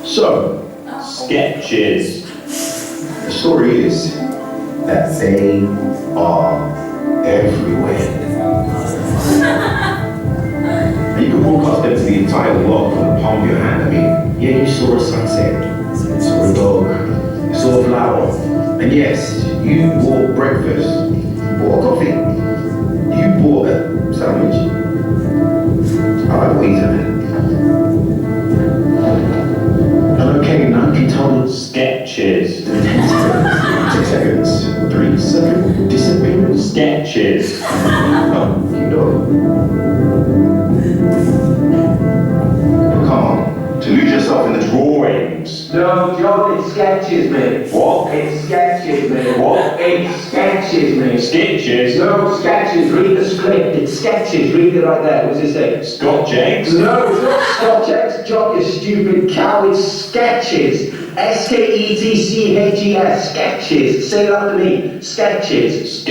So, sketches. The story is that they are everywhere. You can broadcast them to the entire world from the palm of your hand. I mean, yeah, you saw a sunset, you saw a dog, you saw a flower, and yes, you bought breakfast, you bought a coffee, you bought a sandwich. I like what he's having. Okay, now can tell the sketches. 10 seconds, 6 seconds, 3 seconds, disappearance. Sketches. Oh, you know. Come on, to lose yourself in the drawings. No, John, it's sketches, mate. What? It's sketches, mate. What? It's sketches, mate. Sketches? No, sketches. Read the script. It's sketches. Read it right there. What's it say? Scotch eggs? No, it's not Scotch eggs, John, you stupid cow. It's sketches. S-K-E-T-C-H-E-S. Sketches. Say it after me. Sketches.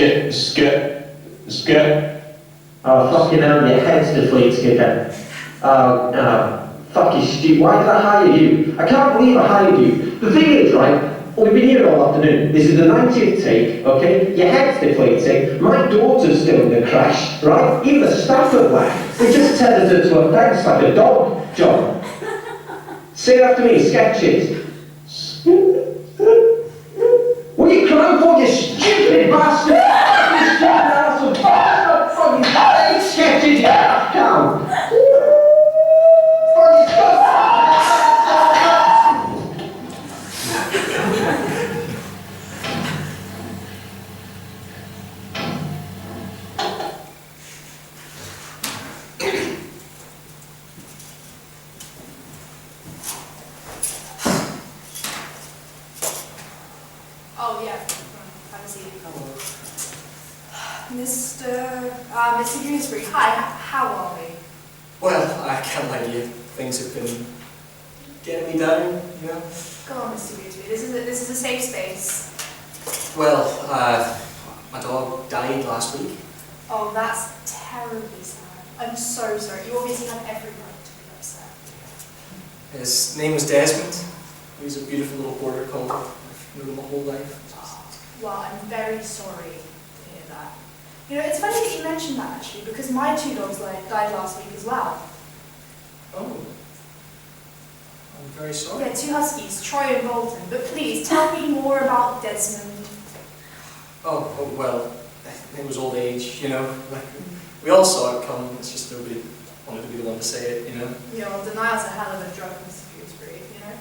Oh, fucking hell, your head's deflated again. Fuck you, stupid. Why did I hire you? I can't believe I hired you. The thing is, right, we've been here all afternoon. This is the 90th take, okay? Your head's deflating. My daughter's still in the crash, right? Even the staff have left. They just tethered her to a fence like a dog, John. Say it after me, sketches. What are you crying for, you stupid bastard? You stupid asshole. Fucking sketches, yeah, cow. Oh, yeah. Have a seat. Mr. Dewsbury, hi, how are we? Well, I can't lie to you. Things have been getting me down, you know. Go on, Mr. Dewsbury. This is a safe space. Well, my dog died last week. Oh, that's terribly sad. I'm so sorry. You obviously have every right to be upset. His name was Desmond. He was a beautiful little border collie. I've known him my whole life. Well, I'm very sorry to hear that. You know, it's funny that you mentioned that actually, because my 2 dogs died last week as well. Oh. I'm very sorry. Yeah, 2 huskies, Troy and Bolton. But please, tell me more about Desmond. Oh, well, it was old age, you know. Like, we all saw it come, it's just nobody wanted to be the one to say it, you know. Yeah, well, denial's a hell of a drug, Mr. Dewsbury, you know.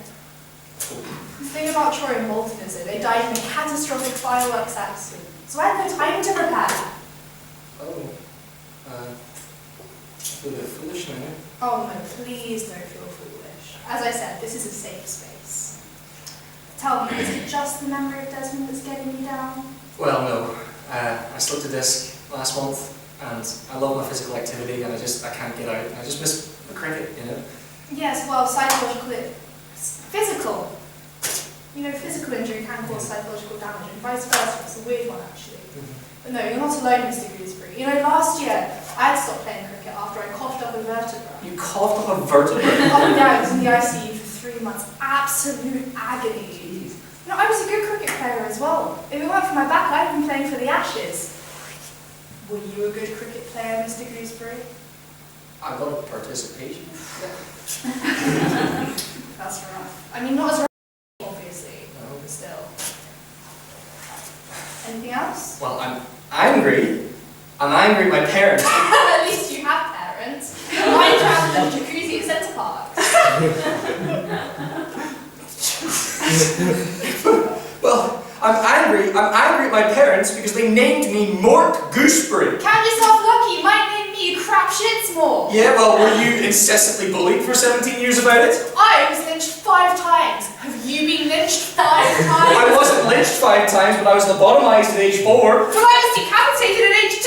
The thing about Troy and Bolton is that they died in a catastrophic fireworks accident, so I had no time to prepare. Oh. I feel a bit foolish now. Oh no, please don't feel foolish. As I said, this is a safe space. Tell me, is it just the memory of Desmond that's getting you down? Well, no. I slipped a disc last month, and I love my physical activity, and I can't get out. I just miss the cricket, you know. Yes, well, physical. You know, physical injury can cause psychological damage, and vice versa. It's a weird one, actually. But no, you're not alone, Mr. Dewsbury. You know, last year, I had stopped playing cricket after I coughed up a vertebra. You coughed up a vertebra? Oh yeah, I was in the ICU for 3 months. Absolute agony. You know, I was a good cricket player as well. If it weren't for my back, I'd been playing for the Ashes. Were you a good cricket player, Mr. Dewsbury? I got a participation. That's rough. I mean, not as rough, obviously, but still. Anything else? Well, I'm angry. I'm angry at my parents. At least you have parents. Mine travel in jacuzzi at Centre Parks. Well, I'm angry at my parents because they named me Mort Gooseberry. Count yourself lucky, might name me you crap shits more. Yeah, well, were you incessantly bullied for 17 years about it? I was lynched 5 times. Have you been lynched 5 times? I wasn't lynched 5 times, but I was lobotomized at age 4. But I was decapitated at age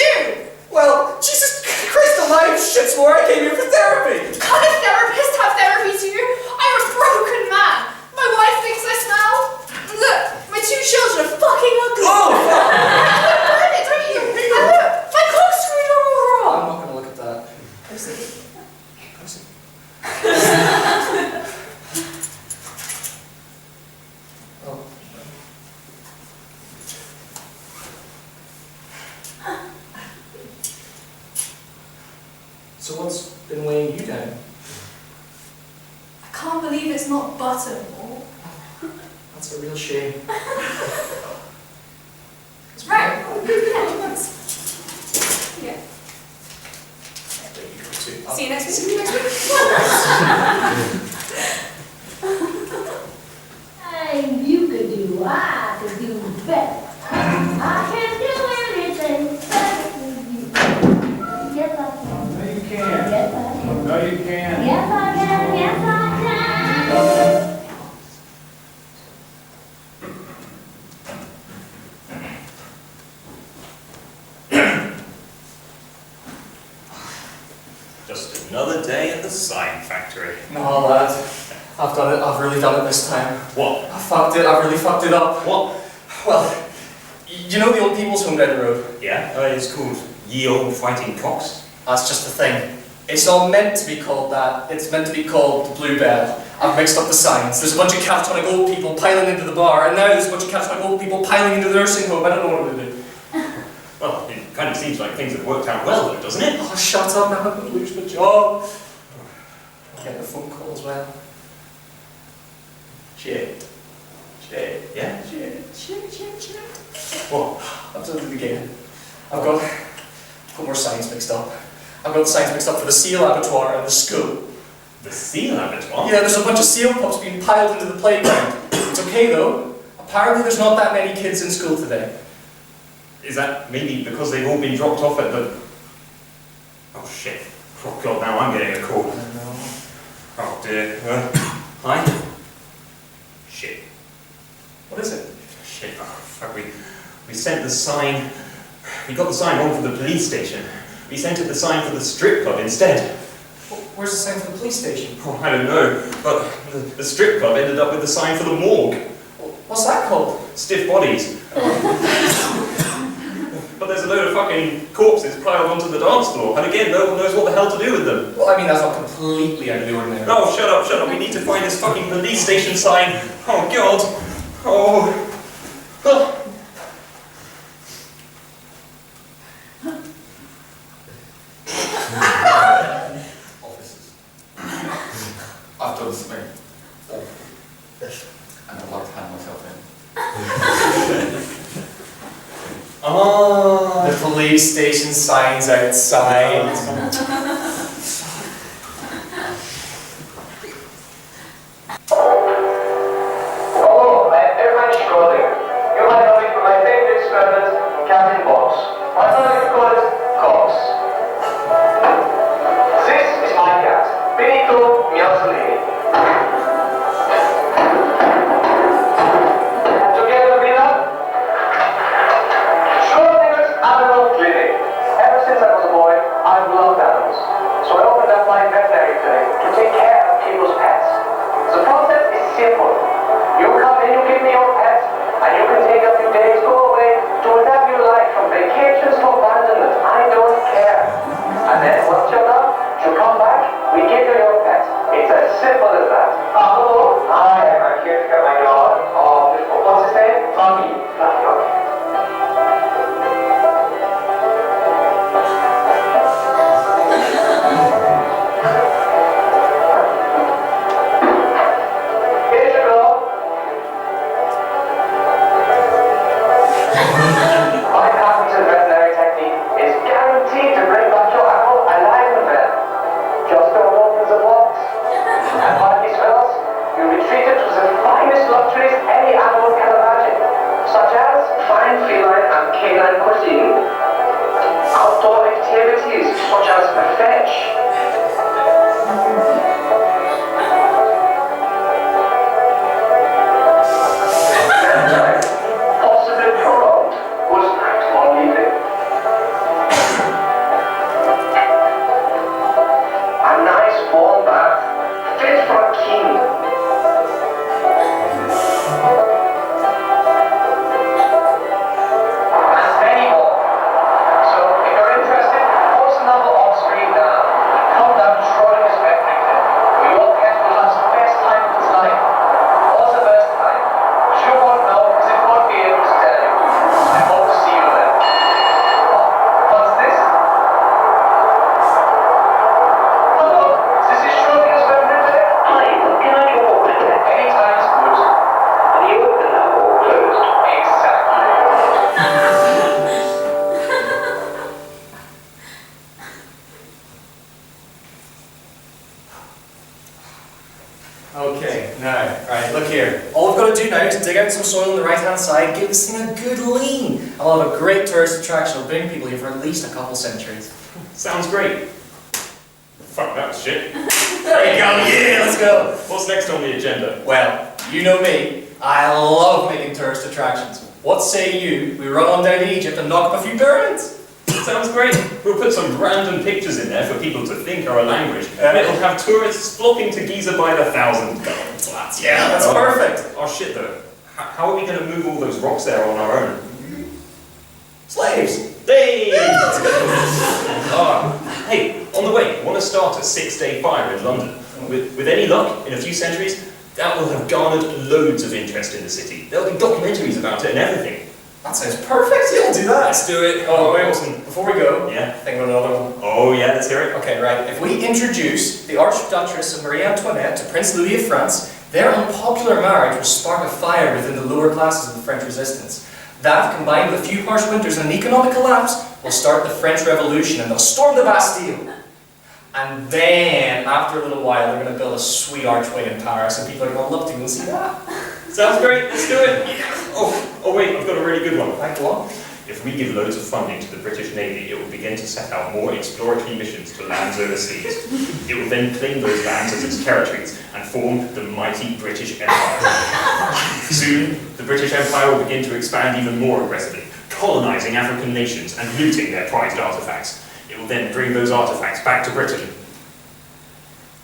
2. Well, Jesus Christ alive, shitsmore, I came here for therapy. Can't a therapist have therapy too? I'm a broken man. My wife thinks I smell. Look, my 2 children are fucking ugly. Oh, fuck. Burn it, don't you? And look, my corkscrews are all wrong. I'm not going to look at that. Okay. I can't believe it's not buttermilk. That's a real shame. Right. Yeah. Yeah. There you go too. See you next week. See you next week. Hey, you could do, I could do better. I can do anything better than you. Yes, I can. No, you can't. Yes, I can. No, you can't. Yes, I can. Yes, I can. Just another day at the sign factory. No, lad. I've done it. I've really done it this time. What? I fucked it. I really fucked it up. What? Well, you know the old people's home down the road? Yeah, it's called Ye Old Fighting Cocks. That's just the thing. It's not meant to be called that. It's meant to be called the Bluebell. I've mixed up the signs. There's a bunch of catatonic old people piling into the bar, and now there's a bunch of catatonic old people piling into the nursing home. I don't know what to do. Well, it kind of seems like things have worked out well, though, doesn't it? Oh, shut up, now I'm going to lose my job. I'm getting a phone call as well. Shit. Yeah? Shit. What? I've done it again. I've got more signs mixed up. I've got the signs mixed up for the seal abattoir and the school. The seal abattoir? Yeah, there's a bunch of seal pups being piled into the playground. It's okay though. Apparently there's not that many kids in school today. Is that maybe because they've all been dropped off at the... Oh shit. Oh god, now I'm getting a call. I don't know. Oh dear. Hi? Shit. What is it? Shit. Oh fuck, we sent the sign... We got the sign wrong for the police station. We sent it the sign for the strip club instead. Where's the sign for the police station? Oh, I don't know, but the strip club ended up with the sign for the morgue. What's that called? Stiff bodies. But there's a load of fucking corpses piled onto the dance floor, and again, no one knows what the hell to do with them. Well, I mean, that's not completely out of the ordinary. Oh, shut up, we need to find this fucking police station sign. Oh, God. Oh. Oh. Officers. I've done something awful, and I'd like to hand myself in. Ah. The police station signs outside. Hello, everyone struggling. You might know me from my favorite experiment, Captain Box. I don't know if you call it Cox. This is my cat, Benito Mussolini. Together with her, Schrodinger's Animal Clinic. Ever since I was a boy, I've loved animals. So I opened up my veterinary clinic to take care of people's pets. The process is simple. You come in, you give me your pet, and you can take a few days, go away, do whatever you like, from vacations to abandonment. I don't care. And then once you're done, you come back, we give you your pet. It's as simple as that. Hello, I'm here to get my dog. What's his name? Fluffy. Fluffy, okay. Here you go. My patented veterinary technique is guaranteed to bring back your animal alive and well. Just don't open the box. And while he smells, you will be treated to the finest luxuries any animal can imagine, such as fine feline and canine cuisine, outdoor activities such as fetch, bedtime, possibly prolonged, good night or evening. A nice warm bath, fit for a king. And many more. So if you're interested, post the number on screen now. Okay, now, right, look here. All we've got to do now is dig out some soil on the right-hand side, give this thing a good lean, and we'll have a great tourist attraction. It'll bring people here for at least a couple centuries. Sounds great. Fuck, that was shit. There you go, yeah, let's go. What's next on the agenda? Well, you know me. I love making tourist attractions. What say you, we run on down to Egypt and knock up a few pyramids? Sounds great. We'll put some random pictures in there for people to think our language, and it'll have tourists flocking to Giza by the thousands. Yeah, that's perfect. Oh shit though. How are we going to move all those rocks there on our own? Slaves. Hey! Hey, on the way, want to start a 6-day fire in London. With any luck, in a few centuries, that will have garnered loads of interest in the city. There'll be documentaries about it and everything. That sounds perfect. Yeah, we'll do that. Let's do it. Oh, wait, listen. Before we go, Yeah. think of another one. Oh yeah, let's hear it. Okay, right. If we introduce the Archduchess of Marie Antoinette to Prince Louis of France, their unpopular marriage will spark a fire within the lower classes of the French resistance. That, combined with a few harsh winters and an economic collapse, will start the French Revolution and they'll storm the Bastille. And then, after a little while, they're going to build a sweet archway in Paris and people are going to love to go and see that. Sounds great, let's do it! Oh wait, I've got a really good one. Right, go on. If we give loads of funding to the British Navy, it will begin to set out more exploratory missions to lands overseas. It will then claim those lands as its territories and form the mighty British Empire. Soon, the British Empire will begin to expand even more aggressively, colonising African nations and looting their prized artefacts. It will then bring those artefacts back to Britain.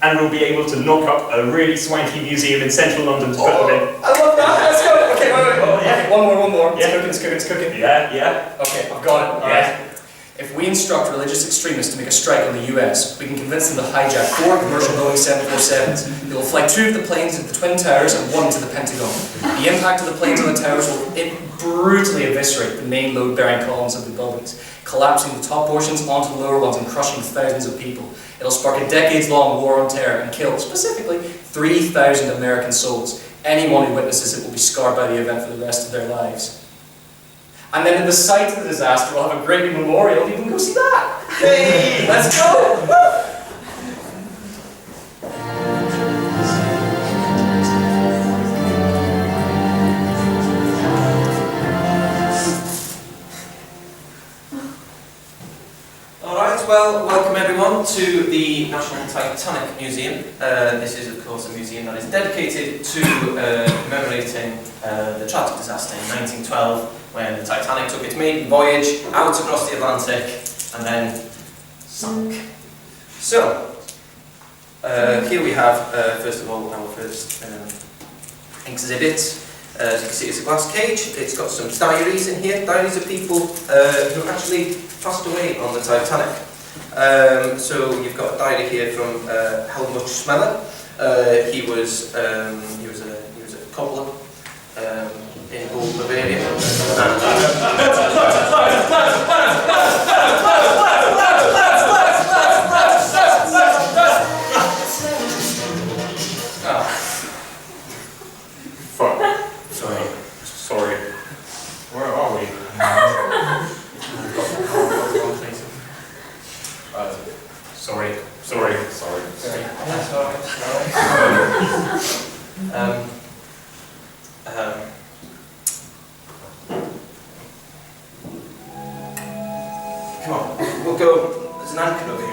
And we'll be able to knock up a really swanky museum in central London to put them in. I love that. Let's go. Okay, wait. Oh, yeah. Okay, one more. Yeah. It's cooking. Yeah. Okay, I've got it. Yeah. Alright. If we instruct religious extremists to make a strike on the US, we can convince them to hijack 4 commercial Boeing 747s. They will fly 2 of the planes into the Twin Towers and 1 into the Pentagon. The impact of the planes on the towers will brutally eviscerate the main load-bearing columns of the buildings, collapsing the top portions onto the lower ones and crushing thousands of people. It'll spark a decades-long war on terror and kill, specifically, 3,000 American souls. Anyone who witnesses it will be scarred by the event for the rest of their lives. And then at the site of the disaster, we'll have a great big memorial. People can go see that. Hey, let's go! Woo! Alright, well, welcome everyone to the National Titanic Museum. This is, of course, a museum that is dedicated to commemorating the tragic disaster in 1912 when the Titanic took its maiden voyage out across the Atlantic and then sunk. So, here we have, first of all, our first exhibit. As you can see, it's a glass cage. It's got some diaries in here, diaries of people who actually passed away on the Titanic. So you've got a diary here from Helmut Schmeller. He was a cobbler in Gold, Bavaria. Fuck. Sorry. Where are we? Sorry. Come on, we'll go. There's an anchor over here.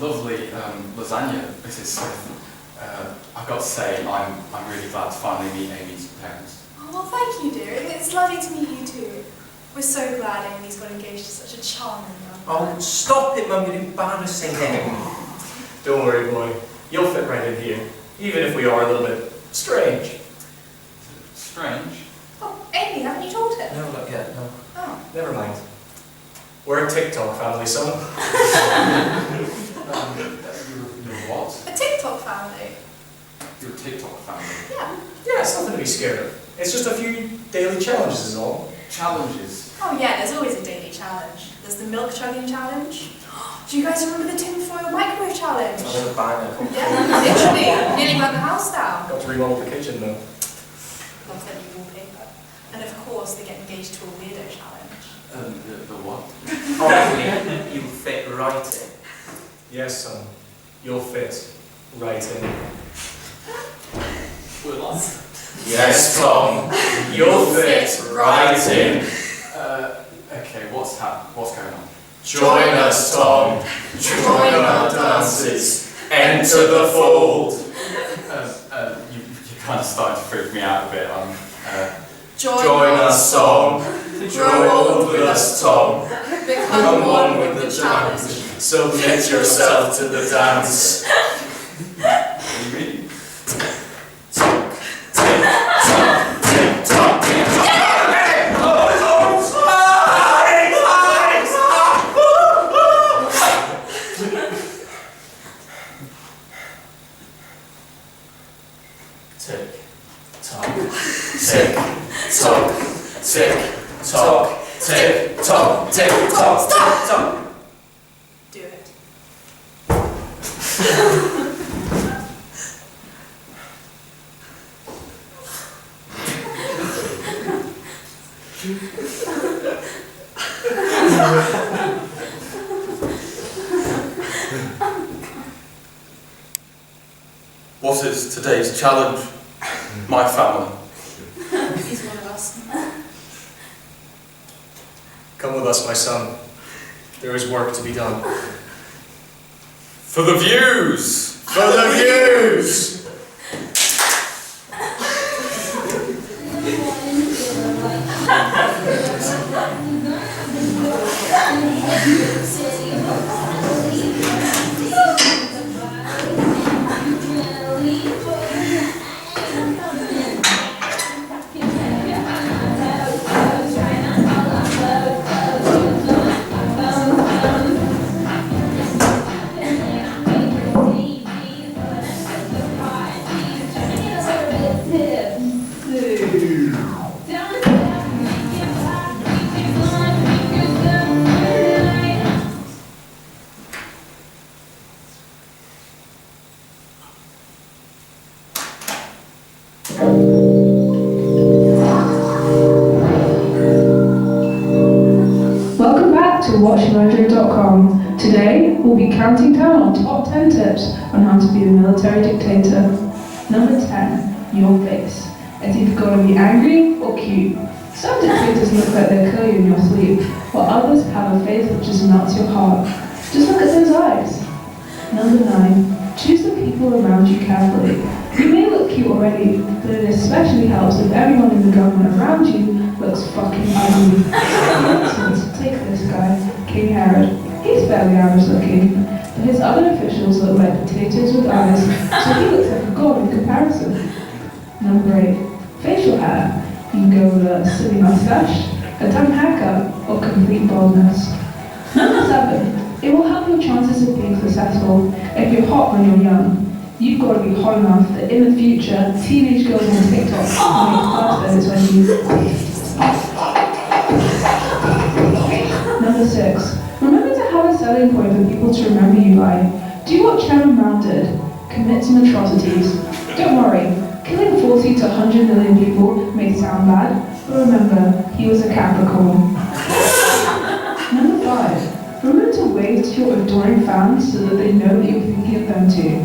Lovely lasagna, Mrs. Smith. I've got to say, I'm really glad to finally meet Amy's parents. Oh, well, thank you, dear. It's lovely to meet you too. We're so glad Amy's got engaged to such a charming young Oh, stop it, Mum, you're embarrassing him. Don't worry, boy. You'll fit right in here, even if we are a little bit strange. Strange. Oh, Amy, haven't you told him? No, not yet, no. Oh. Never mind. We're a TikTok family, son. You're what? A TikTok family. You're a TikTok family. Yeah. Yeah, it's nothing to be scared of. It's just a few daily challenges is all. Challenges. Oh yeah, there's always a daily challenge. There's the milk chugging challenge. Do you guys remember the tinfoil microwave challenge? I'm gonna buy it. Yeah, literally. Nearly burnt the house down. Got to remodel the kitchen though. Love that new wallpaper. And of course, they get engaged to a weirdo challenge. The what? Oh, you fit right in. Yes, son. You'll fit right in. Will I? Yes, Tom. You'll fit right in. Okay, what's going on? Join us, Tom. Join our dances. Enter the fold. You kind of starting to freak me out a bit. Join us, Tom. Grow old with us, Tom. Become one with the challenge. Submit yourself to the dance. What do you mean? Stop! Do it. What is today's challenge? My family. He's one of us. Come with us, my son. There is work to be done. For the views! For the views! WatchMojo.com. Today, we'll be counting down on top 10 tips on how to be a military dictator. Number 10, your face. It's either got to be angry or cute. Some dictators look like they'll kill you in your sleep, while others have a face that just melts your heart. Just look at those eyes. Number 9, choose the people around you carefully. You may look cute already, but it especially helps if everyone in the government around you looks fucking ugly. For instance, take this guy, King Herod. He's fairly average looking, but his other officials look like potatoes with eyes, so he looks like a god in comparison. Number 8, facial hair. You can go with a silly mustache, a dumb haircut, or complete baldness. Number 7, it will help your chances of being successful if you're hot when you're young. You've got to be hot enough that in the future, teenage girls on TikTok make birthdays when you... Number 6, remember to have a selling point for people to remember you by. Do what Chairman Mao did. Commit some atrocities. Don't worry, killing 40 to 100 million people may sound bad, but remember, he was a Capricorn. Number 5, remember to wave to your adoring fans so that they know that you're thinking of them too.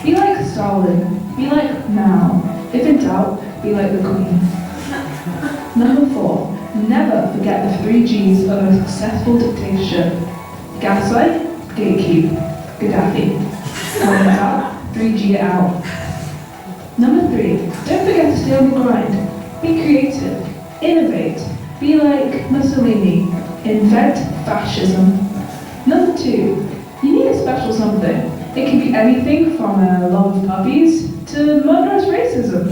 Be like Stalin. Be like Mao. If in doubt, be like the Queen. Number 4, never forget the 3 G's of a successful dictatorship. Gaslight, gatekeep, Gaddafi. When in doubt, 3G it out. Number 3, don't forget to stay on the grind. Be creative, innovate, Be like Mussolini. Invent fascism. Number 2, you need a special something. It can be anything from a love of puppies to murderous racism.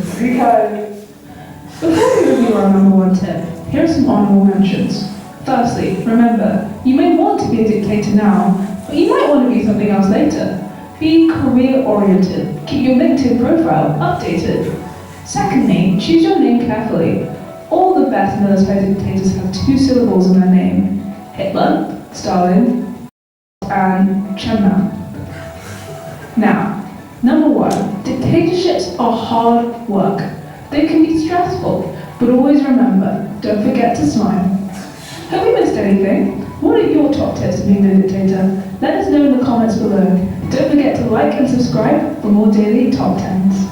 Before we review our number 1 tip, here are some honorable mentions. Firstly, remember, you may want to be a dictator now, but you might want to be something else later. Be career-oriented. Keep your LinkedIn profile updated. Secondly, choose your name carefully. All the best military dictators have 2 syllables in their name. Hitler, Stalin, and Chemna. Now, number 1, dictatorships are hard work. They can be stressful, but always remember, don't forget to smile. Have we missed anything? What are your top tips for being a dictator? Let us know in the comments below. Don't forget to like and subscribe for more daily top 10s.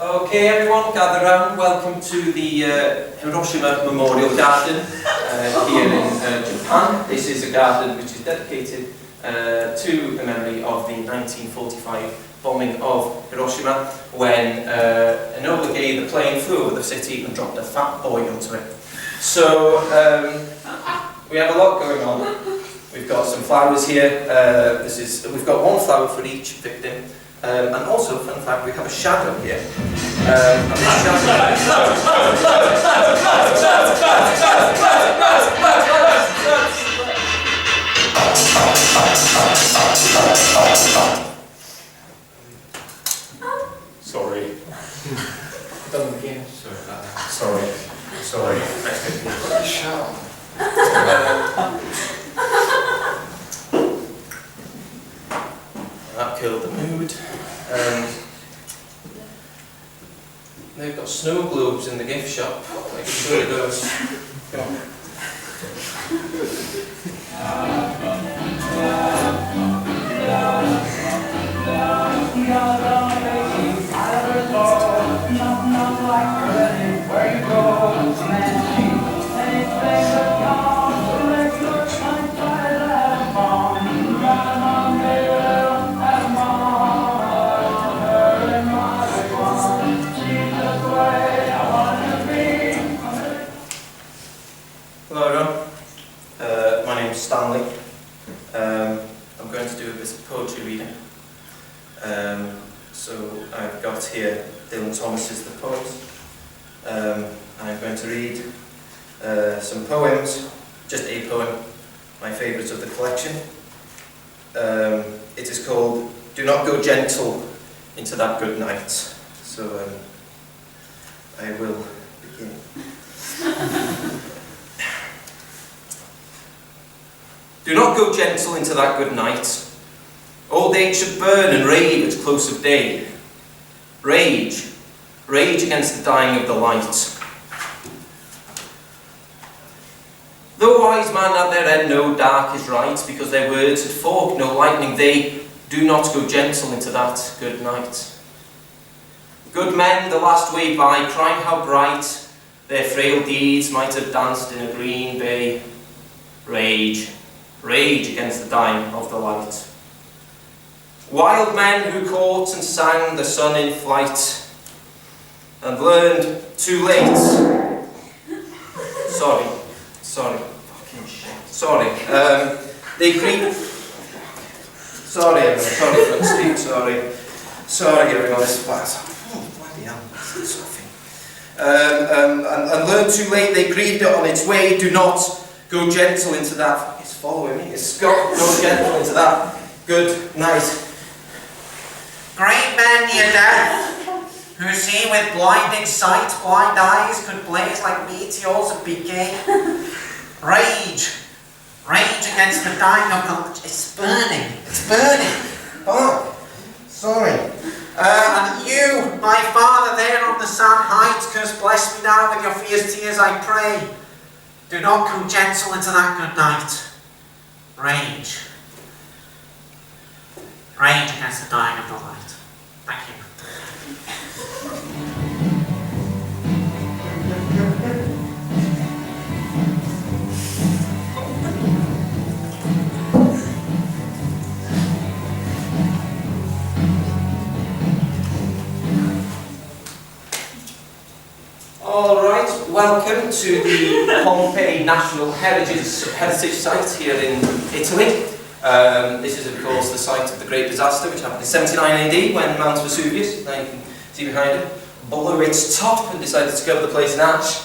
Okay, everyone, gather round. Welcome to the Hiroshima Memorial Garden here in Japan. This is a garden which is dedicated to the memory of the 1945 bombing of Hiroshima when Enola Gay, the plane, flew over the city and dropped a fat boy onto it. So we have a lot going on. We've got some flowers here. We've got 1 flower for each victim. And also, fun fact, we have a shadow here. And this Sorry. Done again. Sorry. Shout. That killed the mood. They've got snow globes in the gift shop. Like sure it goes. Come on. Hello everyone, my name is Stanley. I'm going to do a bit of poetry reading. So I've got here Dylan Thomas's The Poet. I'm going to read some poems, just a poem, my favourite of the collection. It is called Do Not Go Gentle Into That Good Night. So I will begin. Do not go gentle into that good night. Old age should burn and rave at close of day. Rage, rage against the dying of the light. Though wise man at their end know dark is right, because their words had forked no lightning, they do not go gentle into that good night. Good men, the last way by, crying how bright their frail deeds might have danced in a green bay. Rage, rage against the dying of the light. Wild men who caught and sang the sun in flight and learned too late. Sorry, fucking shit. Sorry. They creep. Sorry, everyone. Sorry, Steve. Sorry, everyone. This is bad. Oh, bloody hell. And learned too late. They grieved it on its way. Do not go gentle into that. It's following me. It's Scott. Go gentle into that. Good night. Great men near death, who see with blinding sight, blind eyes could blaze like meteors and be gay. Rage, rage against the dying of the... It's burning. Oh, sorry. And you, my father there on the sand height, curse bless me now with your fierce tears, I pray. Do not come gentle into that good night. Rage. Rage against the dying of the light. Thank you. All right, welcome to the Pompeii National Heritage Site here in Italy. This is, of course, the site of the Great Disaster, which happened in 79 AD when Mount Vesuvius, now you can see behind it, blew its top and decided to cover the place in ash.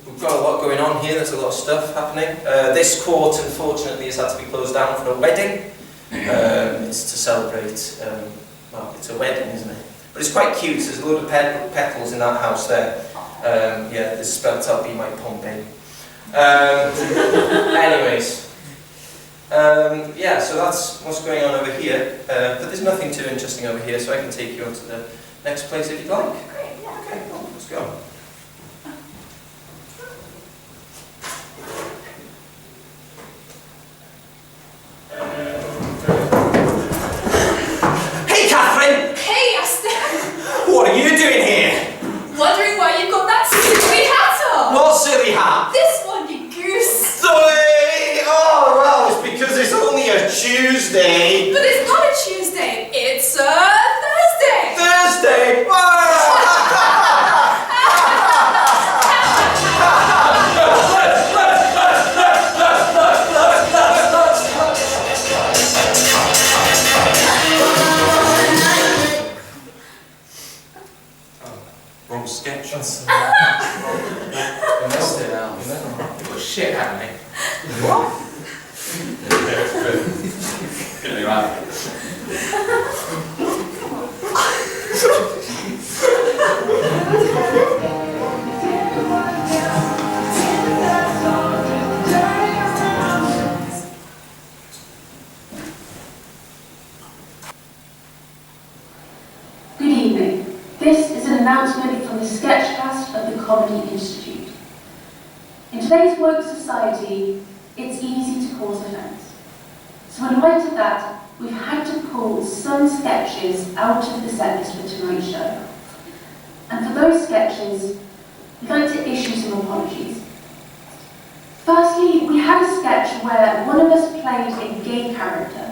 We've got a lot going on here, there's a lot of stuff happening. This court, unfortunately, has had to be closed down for a wedding. It's to celebrate, well, it's a wedding, isn't it? But it's quite cute, there's a load of petals in that house there. Yeah, this is spelled out, be my Pompeii. Anyways. Yeah, so that's what's going on over here, but there's nothing too interesting over here, so I can take you on to the next place if you'd like. Great, yeah. Okay, cool, let's go. Hey, Catherine! Hey, Iestyn! What are you doing here? Wondering why you've got that silly hat on? What silly hat? This one, you goose! Oh, well, it's because it's only a Tuesday. But it's not a Tuesday, it's a Thursday! Thursday? Wrong sketch. We messed it out. You got shit at me. What? Gonna be right. Good evening. This is an announcement from the Sketchcast of the Comedy Institute. In today's woke society, it's easy to cause offence. So in light of that, we've had to pull some sketches out of the set list for tonight's show. And for those sketches, we'd like to issue some apologies. Firstly, we had a sketch where one of us played a gay character.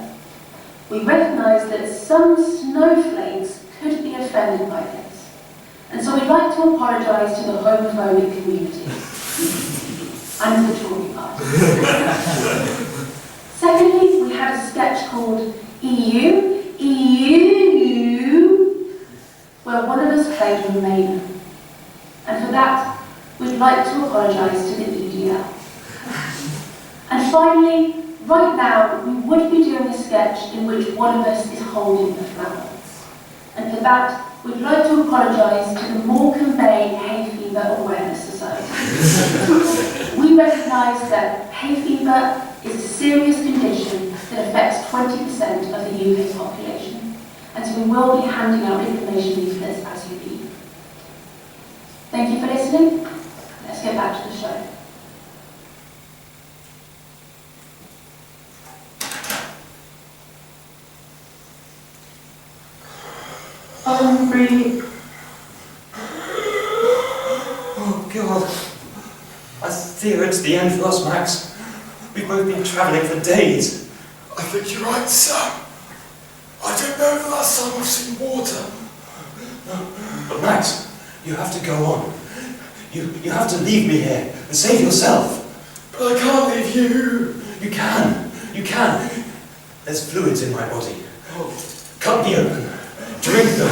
We recognised that some snowflakes could be offended by this. And so we'd like to apologise to the homophobic community. I'm the Tory part. Secondly, we had a sketch called EU, where one of us played Romanian. And for that, we'd like to apologise to the EDL. And finally, right now, we would be doing a sketch in which one of us is holding a flower. And for that, we'd like to apologise to the Morecambe Bay Hay Fever Awareness Society. We recognise that hay fever is a serious condition that affects 20% of the UK's population, and so we will be handing out information leaflets as you leave. Thank you for listening. Let's get back to the show. Hungry. Oh, God. I fear it's the end for us, Max. We've both been travelling for days. I think you're right, sir. I don't know the last time I've seen water. But Max, you have to go on. You have to leave me here and save yourself. But I can't leave you. You can. You can. There's fluids in my body. Cut me open. Drink them.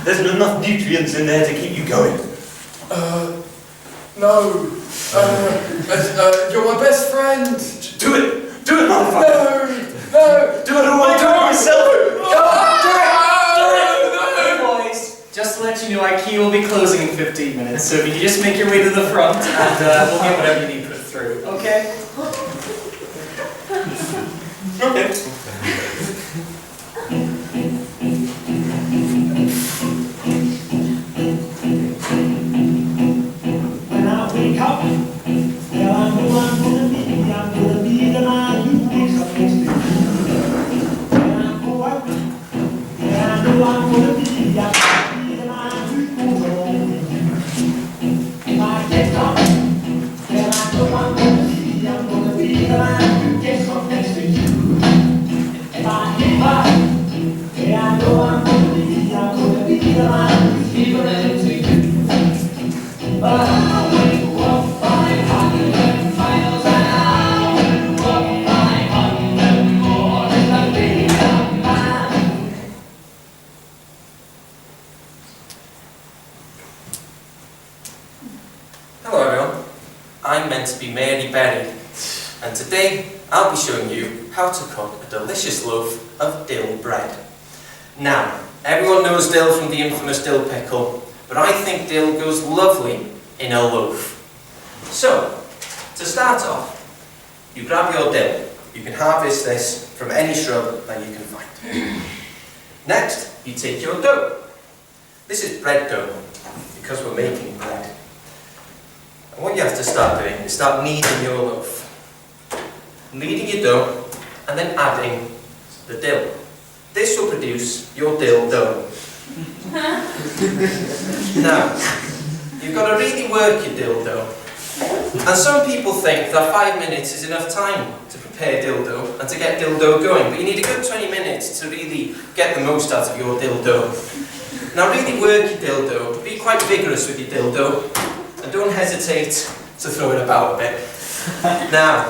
There's enough nutrients in there to keep you going. No. You're my best friend. Do it. Do it, motherfucker. No. Do it. I want to do it myself. Come on, do it. Hey boys, just to let you know, IKEA will be closing in 15 minutes, so if you can just make your way to the front and we'll get whatever you need put through, okay? Okay. When I wake up, well, I know I'm gonna be the man who wakes up next to you. When I go out, well, I know I'm gonna be the man who goes along with you. If I get up, well, I know I'm gonna be the man who gets up next to you. meant to be Mary Berry, and today I'll be showing you how to cook a delicious loaf of dill bread. Now, everyone knows dill from the infamous dill pickle, but I think dill goes lovely in a loaf. So, to start off, you grab your dill. You can harvest this from any shrub that you can find. Next, you take your dough. This is bread dough, because we're making bread. And what you have to start doing is start kneading your loaf. Kneading your dough, and then adding the dill. This will produce your dill dough. Now, you've got to really work your dill dough. And some people think that 5 minutes is enough time to prepare dill dough and to get dill dough going, but you need a good 20 minutes to really get the most out of your dill dough. Now really work your dill dough, be quite vigorous with your dill dough, and don't hesitate to throw it about a bit. Now,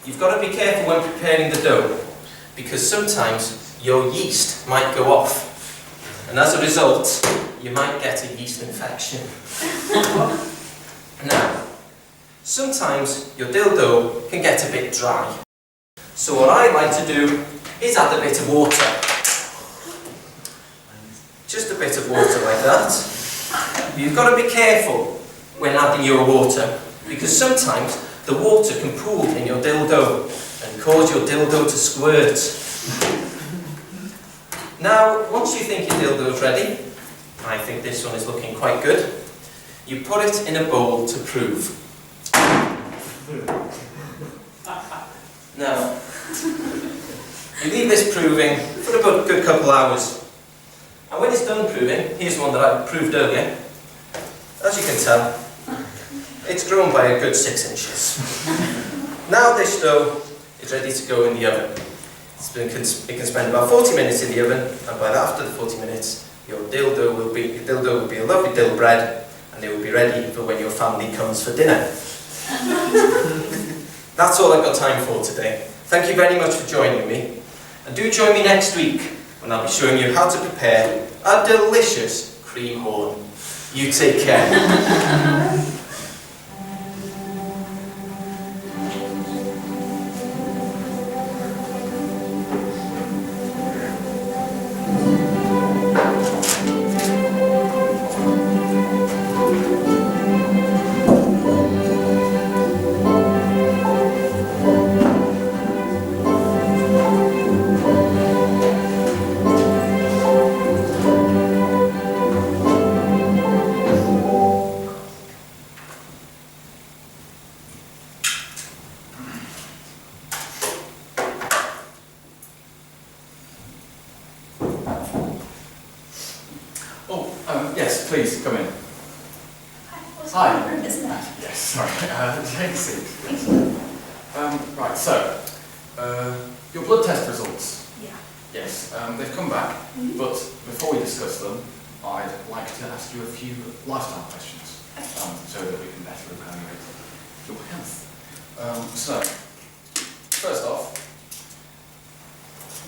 you've got to be careful when preparing the dough, because sometimes your yeast might go off, and as a result, you might get a yeast infection. Now, sometimes your dill dough can get a bit dry. So what I like to do is add a bit of water. Just a bit of water like that. You've got to be careful when adding your water, because sometimes the water can pool in your dill dough and cause your dill dough to squirt. Now, once you think your dill dough's ready, I think this one is looking quite good, you put it in a bowl to prove. Now, you leave this proving for about a good couple hours. And when it's done proving, here's one that I proved earlier. As you can tell, it's grown by a good 6 inches. Now this dough is ready to go in the oven. It can spend about 40 minutes in the oven, and by after the 40 minutes, your dill dough will be a lovely dill bread, and it will be ready for when your family comes for dinner. That's all I've got time for today. Thank you very much for joining me. And do join me next week when I'll be showing you how to prepare a delicious cream horn. You take care. Yes, please, come in. Hi. Room, isn't it? Yes, sorry. Take a seat. Right, so, your blood test results. Yeah. Yes, they've come back, but before we discuss them, I'd like to ask you a few lifestyle questions, so that we can better evaluate your health. So, first off,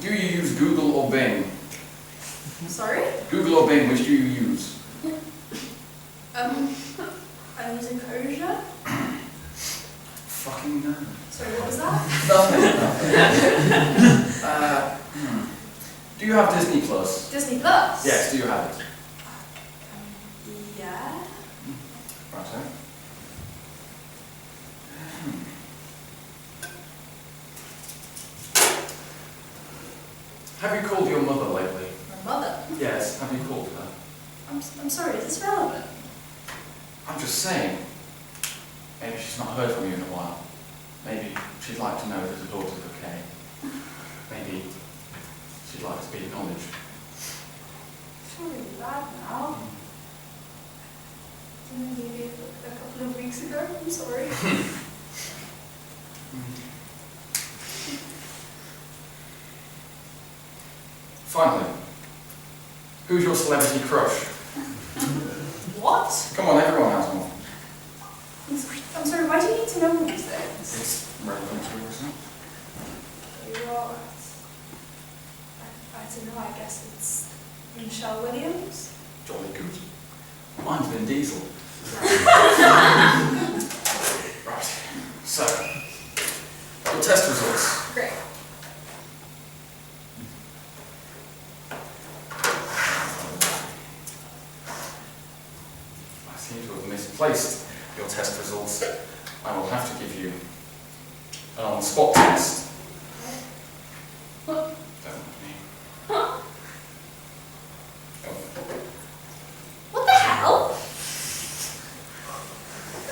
do you use Google or Bing? Sorry? Google or Bing, which do you use? I'm using Koja. Fucking no. Sorry, what was that? Nothing. Do you have Disney Plus? Disney Plus? Yes, do you have it? Yeah. Right, so. Have you called your mother lately? My mother? Yes, have you called her? I'm sorry, is this relevant? I'm just saying. Maybe she's not heard from you in a while. Maybe she'd like to know that her daughter's okay. Maybe she'd like to be acknowledged. It's really bad now. Didn't leave it a couple of weeks ago. I'm sorry. Finally, who's your celebrity crush? What? Come on, everyone has one. I'm sorry, why do you need to know these things? It's relevant to yourself. Well, I don't know, I guess it's Michelle Williams. Jolly good. Mine's Vin Diesel. Right. placed your test results, I will have to give you an on-the-spot test. Don't look me. What the hell?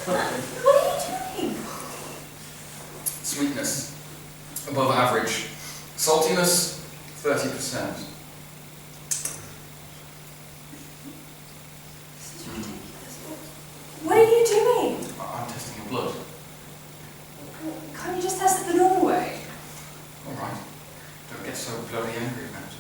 What are you doing? Sweetness, above average. Saltiness, 30%. What are you doing? I'm testing your blood. Can't you just test it the normal way? All right. Don't get so bloody angry about it.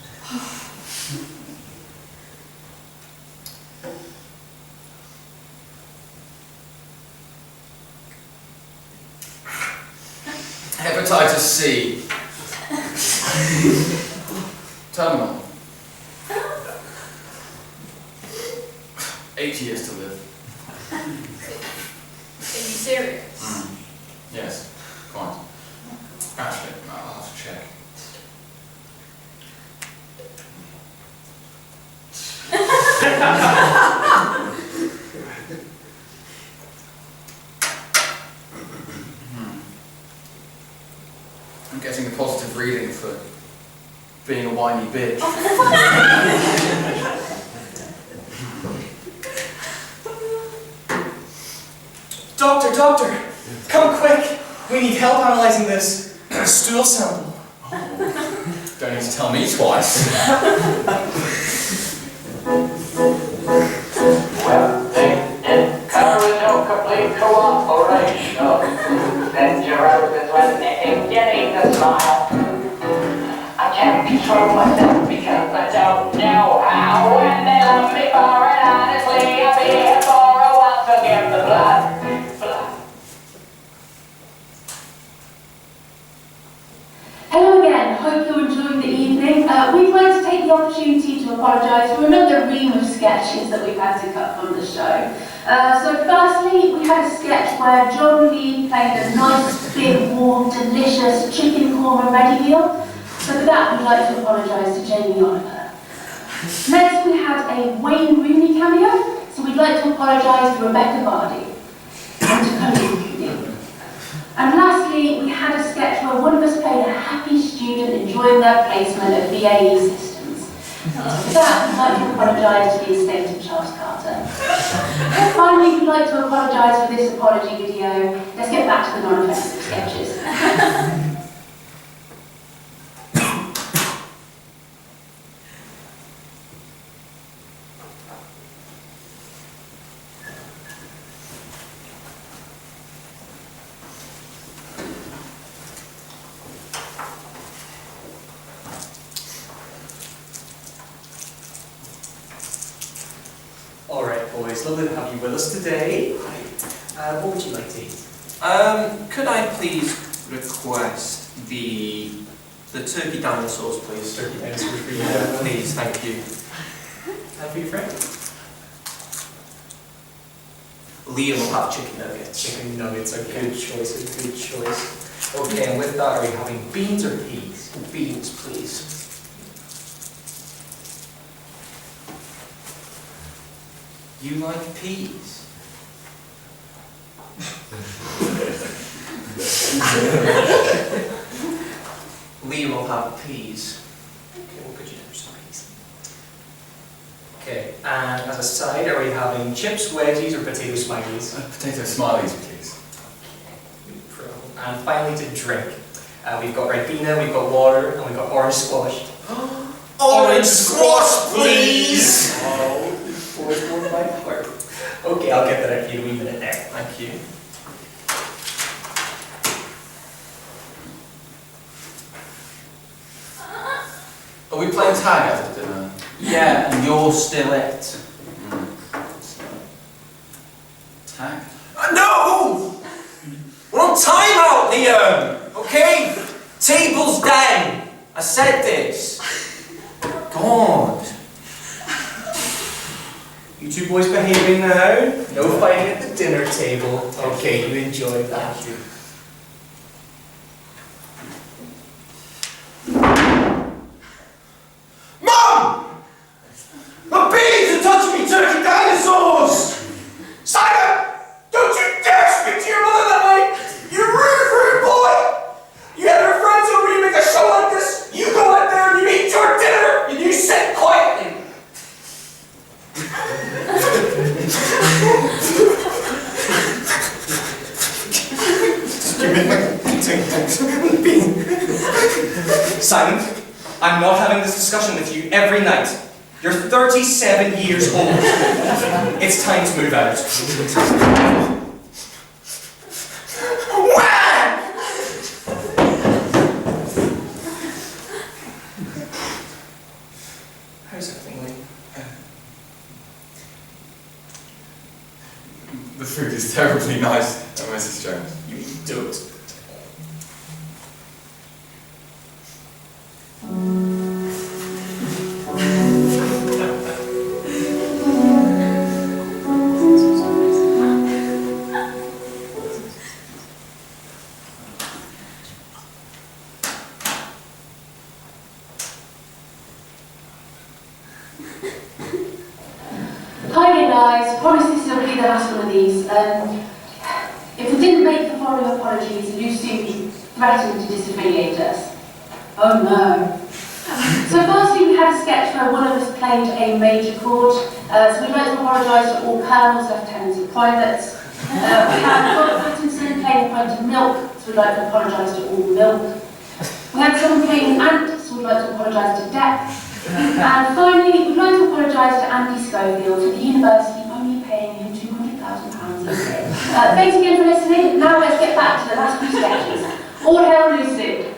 Hepatitis C. Terminal. 8 years to live. Are you serious? Yes, quite. Actually, I'll have to check. I'm getting a positive reading for being a whiny bitch. Doctor, come quick. We need help analysing this stool sample. Don't need to tell me twice. Well, encourage no complete cooperation. Send your roses when you need to smile. I can't control myself because I don't know how. When they love me for it, honestly, I'll be here for a while to give the blood. Hello again, hope you're enjoying the evening. We'd like to take the opportunity to apologise for another ream of sketches that we've had to cut from the show. So firstly, we had a sketch where Jon Lee played a nice, big, warm, delicious chicken korma ready meal. So for that, we'd like to apologise to Jamie Oliver. Next, we had a Wayne Rooney cameo, so we'd like to apologise to Rebecca Vardy and to Colleen Cooney. And lastly, we had a sketch where one of us played a happy student enjoying their placement at BAE Systems. For that, we'd like to apologise to the estate of Charles Carter. Finally, we'd like to apologise for this apology video. Let's get back to the non-offensive sketches. Alright boys, lovely to have you with us today. What would you like to eat? Could I please request the turkey dinosaurs, please? Turkey dinosaurs for you. Yeah, please, thank you. And for your friend? Liam will have chicken nuggets. Chicken nuggets, a good choice, a good choice. Okay, and with that, are you having beans or peas? Beans, please. You like peas? Liam will have peas. Okay, what could you do for some peas? Okay, and as a side, are we having chips, wedgies, or potato smileys? Potato smileys, please. And finally, to drink. We've got Ribena, we've got water, and we've got orange squash. Orange squash, please! Oh, boys warmed my heart. Okay, I'll get that out for you in a wee minute there. Thank you. Are we playing tag after dinner? Yeah, and you're still it. Tag? No! We're on timeout, Liam! Okay? Table's down. I said this. God. You two boys behaving now? No fighting at the dinner table. Okay, you enjoy that. Thank you. Mom! The bees are touching me, turkey dinosaurs! Simon! Simon, I'm not having this discussion with you every night. You're 37 years old. It's time to move out. How's everything, Lee? The food is terribly nice, Mrs. Jones. You do it. Hi again, guys. Promise this will be the last one of these. If we didn't make the following apologies, LUCI threatened to disaffiliate us. Oh no. So firstly, we had a sketch where one of us played a major chord. So we'd like to apologise to all colonels, lieutenants and privates. We had Robert Pattinson playing a pint of milk, so we'd like to apologise to all milk. We had someone playing an ant, so we'd like to apologise to Depp. And finally, we'd like to apologise to Andy Schofield for the university only paying him £200,000 a year. Thanks again for listening. Now let's get back to the last few sketches. All hail Lucy.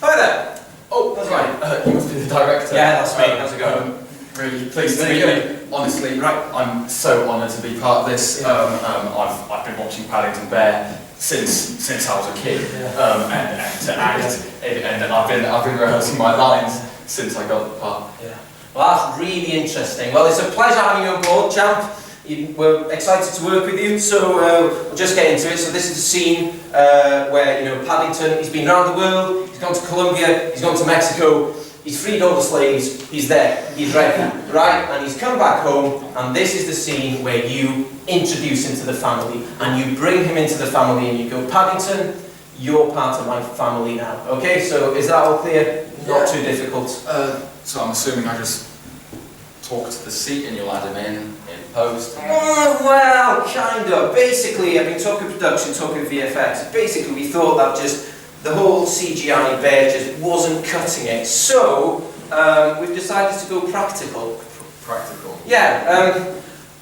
Hi there. Oh, that's right. You must be the director. Yeah, that's me. How's it going? Really pleased to Very meet good. you. Honestly, I'm so honoured to be part of this. I've been watching Paddington Bear since I was a kid, and to act, and I've been rehearsing my lines since I got the part. Yeah. Well, that's really interesting. Well, it's a pleasure having you on board, champ. We're excited to work with you, so we'll just get into it. So this is a scene where, Paddington, he's been around the world, he's gone to Colombia, he's gone to Mexico, he's freed all the slaves, he's there, he's ready, right? And he's come back home, and this is the scene where you introduce him to the family, and you bring him into the family, and you go, Paddington, you're part of my family now. Okay, so is that all clear? Not too difficult. So I'm assuming I just talk to the seat and you'll add him in post. Well, kind of. Basically, I've been talking production, talking VFX. Basically, we thought that just the whole CGI bear just wasn't cutting it. So, we've decided to go practical. Practical? Yeah,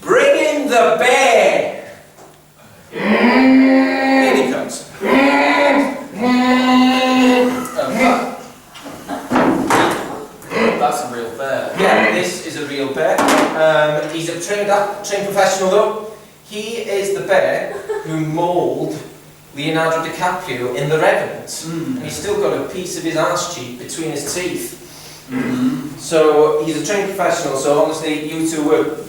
bring in the bear! Here he comes. That's a real bear. Yeah, this is a real bear. He's a trained professional though. He is the bear who mauled Leonardo DiCaprio in The Revenant. And he's still got a piece of his arse cheek between his teeth. So he's a trained professional, so honestly, you two work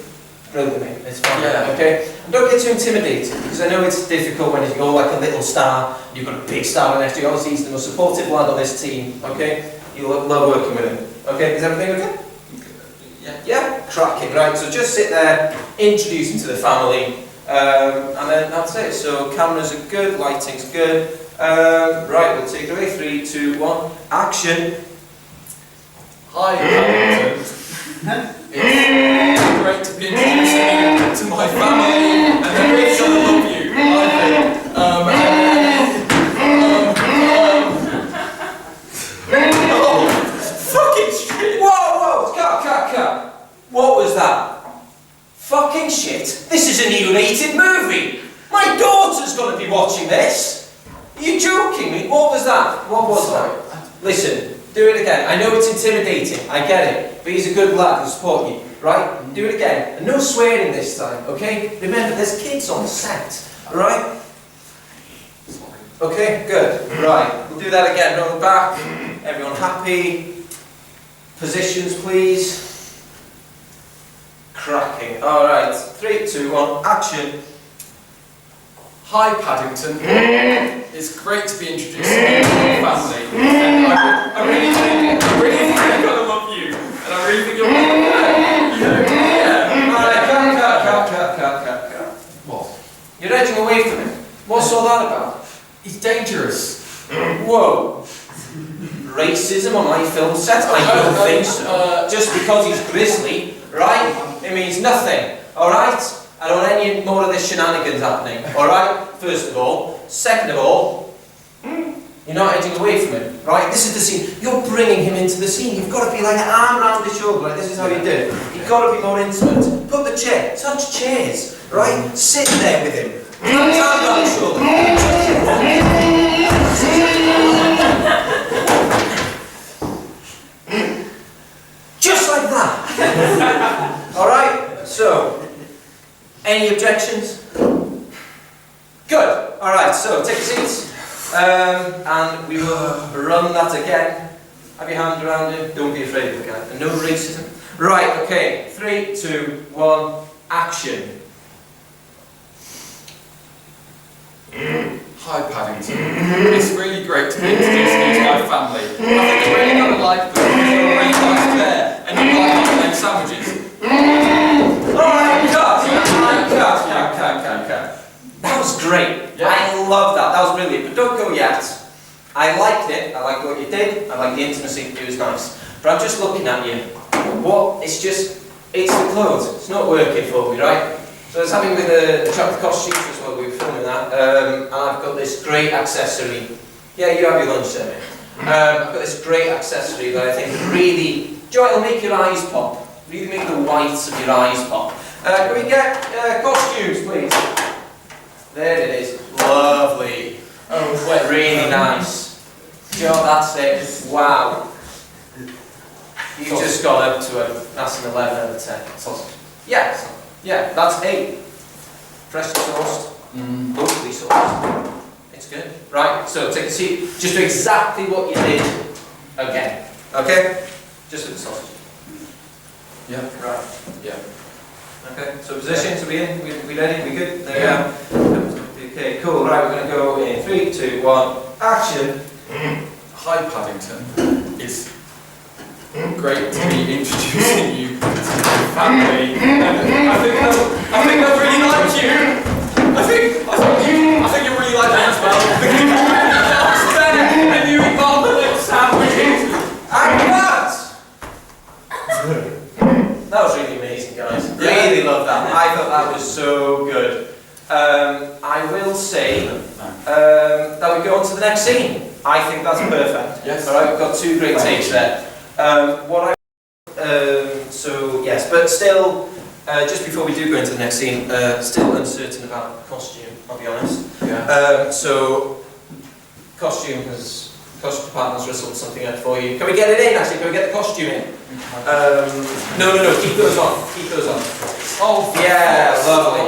brilliantly. It's fine. Yeah. Okay? And don't get too intimidated, because I know it's difficult when you're like a little star, you've got a big star next to you. Honestly, he's the most supportive lad on this team. Okay? You'll love working with him. Okay? Is everything okay? Yeah, cracking, right, so just sit there, introduce him to the family, and then that's it. So cameras are good, lighting's good, right, we'll take it away, 3, 2, 1, action. Hi, Paddington. It's great to be introducing you to my family, and they're really gonna love you, I think. Fucking shit! Whoa, cut. What was that? Fucking shit! This is a new rated movie! My daughter's gonna be watching this! Are you joking me? What was that? What was that? Listen, do it again. I know it's intimidating, I get it, but he's a good lad, he'll support you, right? Do it again. And no swearing this time, okay? Remember, there's kids on set, alright? Okay, good. Right, we'll do that again. Roll back. Everyone happy? Positions, please. Cracking. Alright, 3, 2, 1, action. Hi, Paddington. It's great to be introducing you to my family. And I really think they're gonna love you, and I really think you're dangerous. Whoa. Racism on my film set? I don't think so. Just because he's grizzly, right? It means nothing, alright? I don't want any more of this shenanigans happening, alright? First of all. Second of all, you're not edging away from him, right? This is the scene. You're bringing him into the scene. You've got to be like an arm around his shoulder, like this is how you do it. You've got to be more intimate. Put the chair, touch chairs, right? Sit there with him. Put his arm around his shoulder. Just like that. Alright, so, any objections? Good. Alright, so take your seats. And we will run that again. Have your hand around you. Don't be afraid of the guy. And no racism. Right, okay. 3, 2, 1, action. Hi Paddington. It's really great to be introduced to my family. I think you're really going to like them. You're really nice there. And you like hot sandwiches. Alright, cut. That was great. Yeah. I love that. That was brilliant. But don't go yet. I liked it. I liked what you did. I liked the intimacy. It was nice. But I'm just looking at you. What? It's the clothes. It's not working for me, right? So I was having with the chocolate costumes as well. We were filming that. And I've got this great accessory. Yeah, you have your lunch, Sammy. I've got this great accessory that I think really, it'll make your eyes pop. Really make the whites of your eyes pop. Can we get costumes, please? There it is. Lovely. Oh, really nice. Joe, that's it. Wow. You just got up to that's an 11 out of 10. Sausage. Yeah, that's 8. Freshly sourced. Locally sourced. It's good. Right, so take a seat. Just do exactly what you did again. Okay? Just with the sausage. Yeah. Right. Yeah. Okay, so positions, are we in? We ready? We good? There we are. Okay, cool. Right, we're going to go in 3, 2, 1, action. Hi Paddington. It's great to be introducing you to my family. I think I really like you. I think you really like me as well. Because you really dance there and you eat marmalade sandwiches. And that! That was really amazing, guys. Really loved that. I thought that was so good. I will say that we go on to the next scene. I think that's perfect. Yes. All right, we've got 2 great takes there. So yes, but still, just before we do go into the next scene, still uncertain about costume. I'll be honest. Yeah. So costume department's whistled something out for you. Can we get it in? Actually, can we get the costume in? No. Keep those on. Keep those on. Oh yeah, lovely.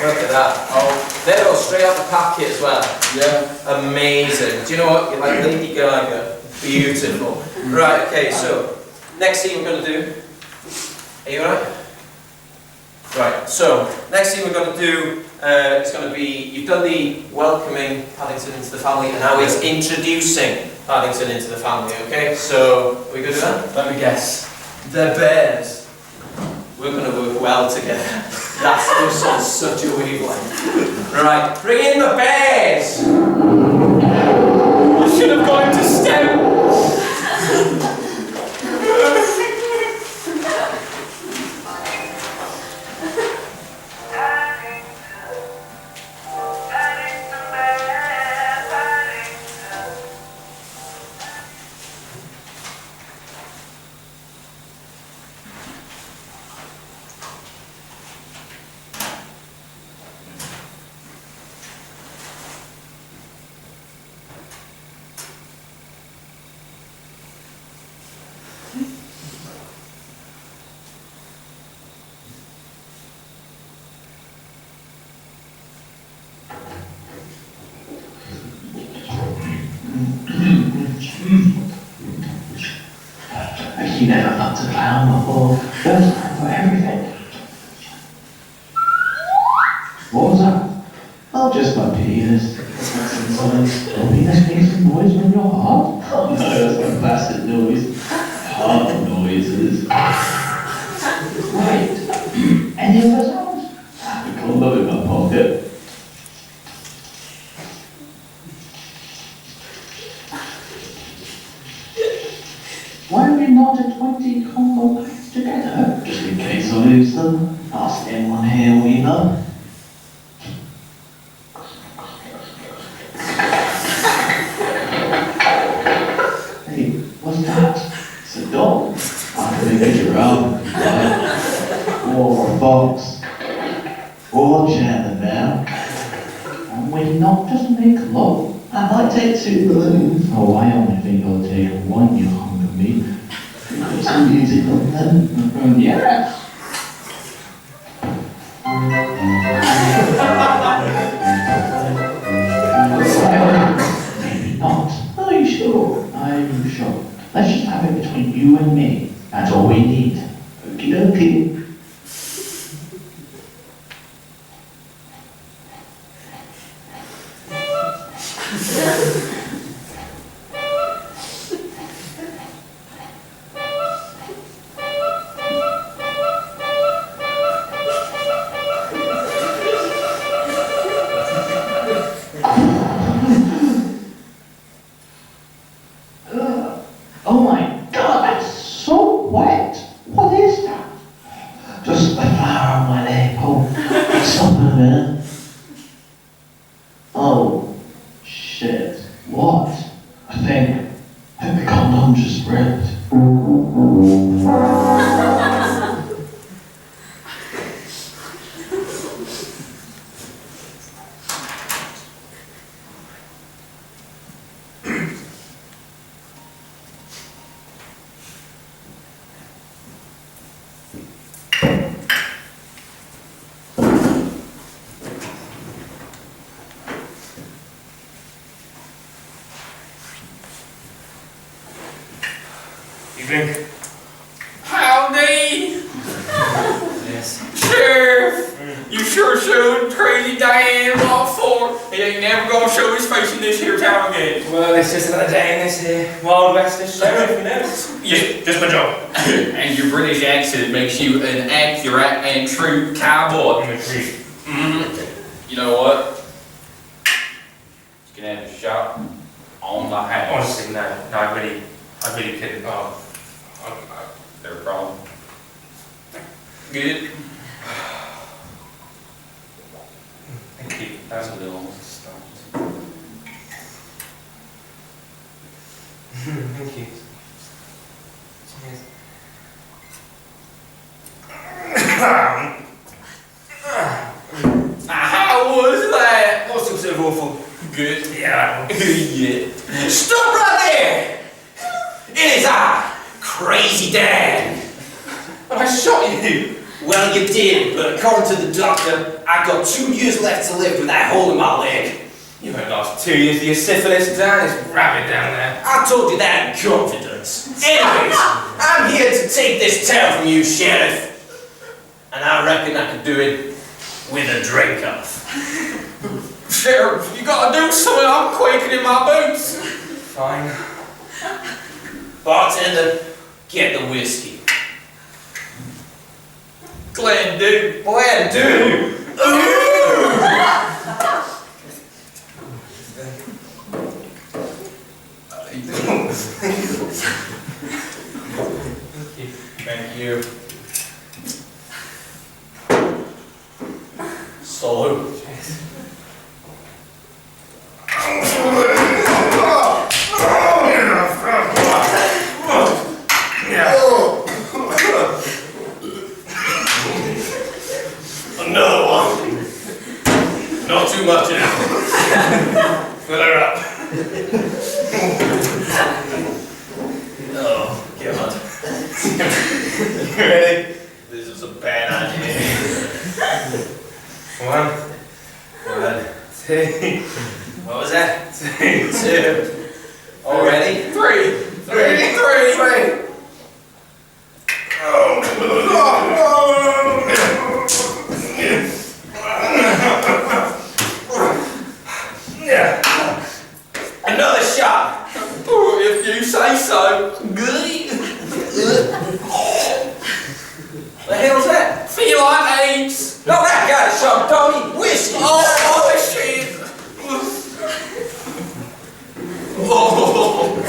Look at that. Oh, they're all straight out the packet as well. Yeah. Amazing. Do you know what? You're like Lady Gaga. Beautiful. Right, okay, so next scene we're going to do. Are you alright? Right, so next scene we're going to do, it's going to be, you've done the welcoming Paddington into the family, and now it's introducing Paddington into the family, okay? So, are we good with that? Let me guess. They're bears. We're going to work well together. That's us on such a wavelength. Right, bring in the bears! You should have gone to STEM. You never thought to clown before. First time for everything. What was that? Oh, just my penis. Sometimes penis makes some noise when you're hard. Oh no, that's my bastard noise. Hard noises. Right. Any other sounds? I got love in my pocket. 20 combo packs together, just in case I lose them. Ask anyone here we know. Hey, what's that? It's a dog. I think it's a giraffe, or a fox, or a chairman now. And we not just make love. I might take 2 balloons. Oh, I only think I'll take 1, you hunger me. Put some music on them. Yes. Maybe not. Are you sure? I'm sure. Let's just have it between you and me. That's all we need. Okie dokie. Oh my God, that's so wet. What is that? Just a flower on my leg. Oh, stop a minute. Oh, shit. What? I think the condom just ripped. Evening. Howdy! Yes. Sheriff! You sure showed Crazy Diane what for? He ain't never gonna show his face in this here town again. Well, it's just another day in this here Wild Westish sheriff, you know? Just my job. And your British accent makes you an accurate and true cowboy. You know what? You can have a shot on the house. Honestly, no, I really couldn't. No problem. Good. Thank you. That's a little almost start. Thank you. Cheers. How was that? What's so awful? Good. Yeah. Yeah. Stop right there! It is I, Crazy Dan. I shot you! Well, you did, but according to the doctor, I've got 2 years left to live with that hole in my leg. You won't last 2 years for your syphilis, Dan. It's rabid down there. I told you that in confidence. Anyways, I'm here to take this town from you, Sheriff. And I reckon I could do it with a drink off. Sheriff, you gotta do something. I'm quaking in my boots. Fine. Bartender, get the whiskey. Glad do. Glad do. Thank you. Salute. Another one. Not too much now. Fill her up. Oh, God. You ready? This is a bad idea. 1, 2. What was that? 2. Already? 3. 3. Another shot. If you say so. Good. The hell's that? Feline AIDS. No, that got it, some Tony. Whiskey. Oh, shit. Oh,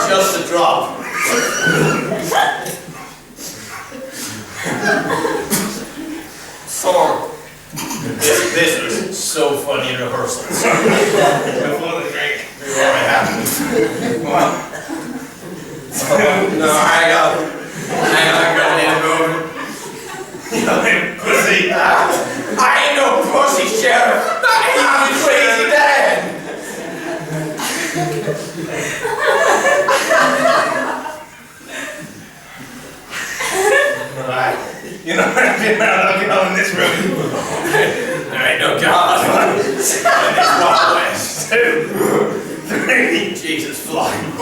just a drop. rehearsals. Before the drink, before it happened. Well, no, hang on, I'm gonna need a moment. You pussy. I ain't no pussy, Sheriff. I'm crazy dad. Alright. You know, I've been around in this room. There ain't no God. In this Wild West. 2, 3. Jesus flying.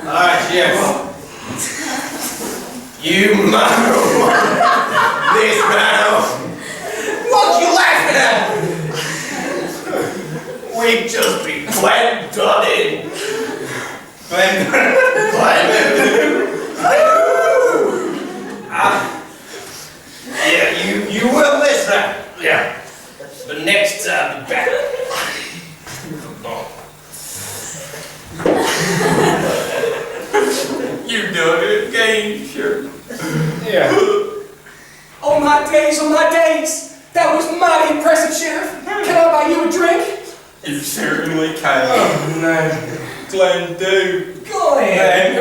Alright, Sheriff. You mother. This man. What you laughing at? We've just been Glenn-Dunning. Yeah, you will miss that. Yeah. But next time, be back. You done it again, sure. Yeah. Oh my days, oh my days! That was mighty impressive, Sheriff. Can I buy you a drink? You certainly can. Oh, no. Glenn, do. Go ahead.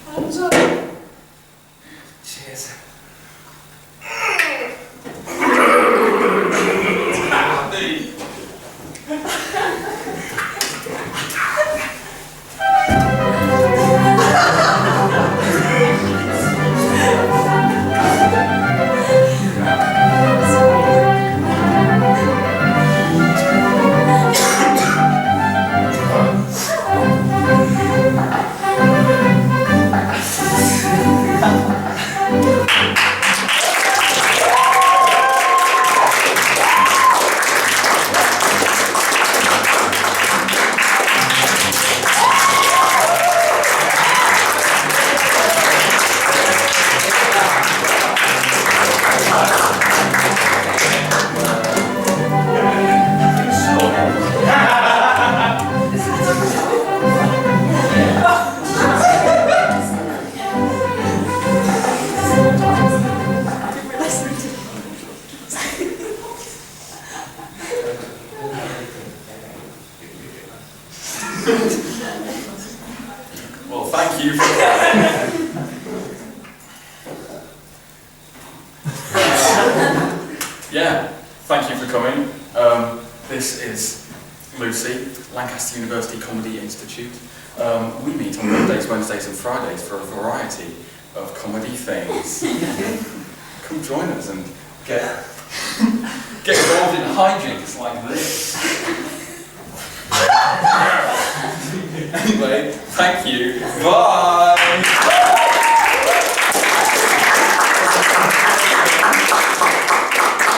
Hands up. Cheers. Well, thank you for that. Yeah, thank you for coming. This is LUCI, Lancaster University Comedy Institute. We meet on Mondays, Wednesdays and Fridays for a variety of comedy things. Come join us and get involved in hijinks like this. Anyway, thank you. Bye!